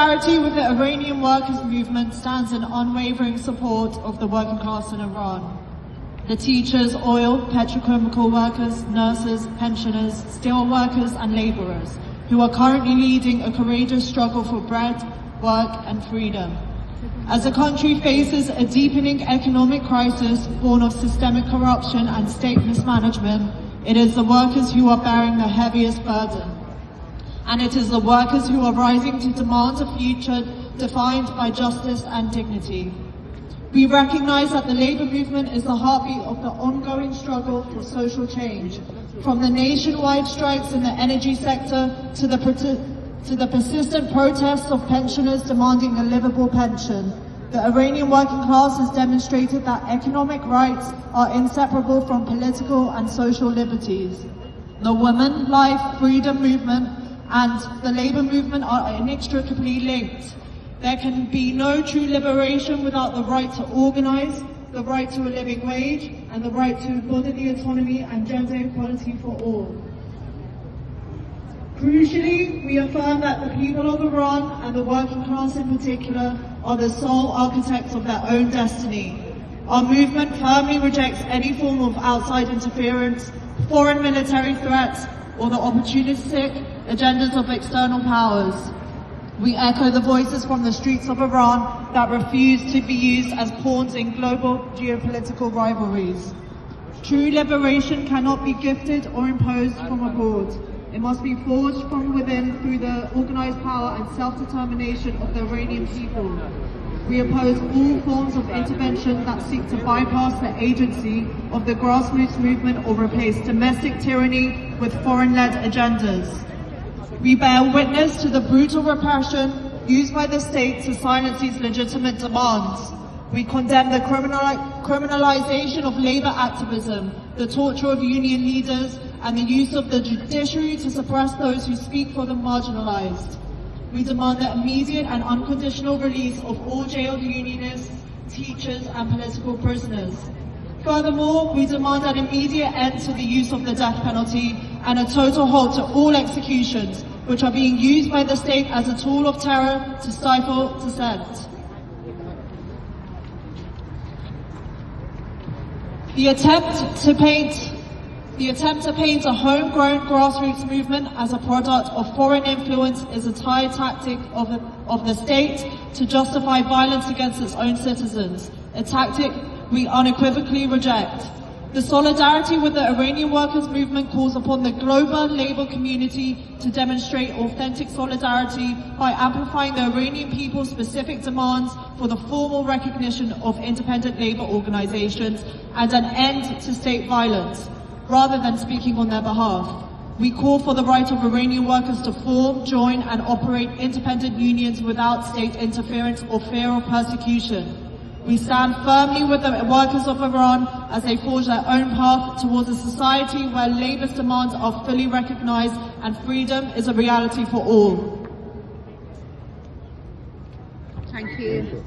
solidarity with the Iranian workers' movement stands in unwavering support of the working class in Iran. The teachers, oil, petrochemical workers, nurses, pensioners, steel workers and labourers who are currently leading a courageous struggle for bread, work and freedom. As the country faces a deepening economic crisis born of systemic corruption and state mismanagement, it is the workers who are bearing the heaviest burden. And it is the workers who are rising to demand a future defined by justice and dignity. We recognise that the labour movement is the heartbeat of the ongoing struggle for social change, from the nationwide strikes in the energy sector to the persistent protests of pensioners demanding a livable pension. The Iranian working class has demonstrated that economic rights are inseparable from political and social liberties. The women, life, freedom movement and the labour movement are inextricably linked. There can be no true liberation without the right to organise, the right to a living wage, and the right to bodily autonomy and gender equality for all. Crucially, we affirm that the people of Iran, and the working class in particular, are the sole architects of their own destiny. Our movement firmly rejects any form of outside interference, foreign military threats, or the opportunistic agendas of external powers. We echo the voices from the streets of Iran that refuse to be used as pawns in global geopolitical rivalries. True liberation cannot be gifted or imposed from abroad. It must be forged from within through the organised power and self-determination of the Iranian people. We oppose all forms of intervention that seek to bypass the agency of the grassroots movement or replace domestic tyranny with foreign-led agendas. We bear witness to the brutal repression used by the state to silence these legitimate demands. We condemn the criminalisation of labour activism, the torture of union leaders, and the use of the judiciary to suppress those who speak for the marginalised. We demand the immediate and unconditional release of all jailed unionists, teachers and political prisoners. Furthermore, we demand an immediate end to the use of the death penalty and a total halt to all executions, which are being used by the state as a tool of terror to stifle dissent. The attempt to paint a homegrown grassroots movement as a product of foreign influence is a tired tactic of the state to justify violence against its own citizens, a tactic we unequivocally reject. The solidarity with the Iranian workers' movement calls upon the global labour community to demonstrate authentic solidarity by amplifying the Iranian people's specific demands for the formal recognition of independent labour organisations and an end to state violence, rather than speaking on their behalf. We call for the right of Iranian workers to form, join and operate independent unions without state interference or fear of persecution. We stand firmly with the workers of Iran as they forge their own path towards a society where labour's demands are fully recognised and freedom is a reality for all. Thank you.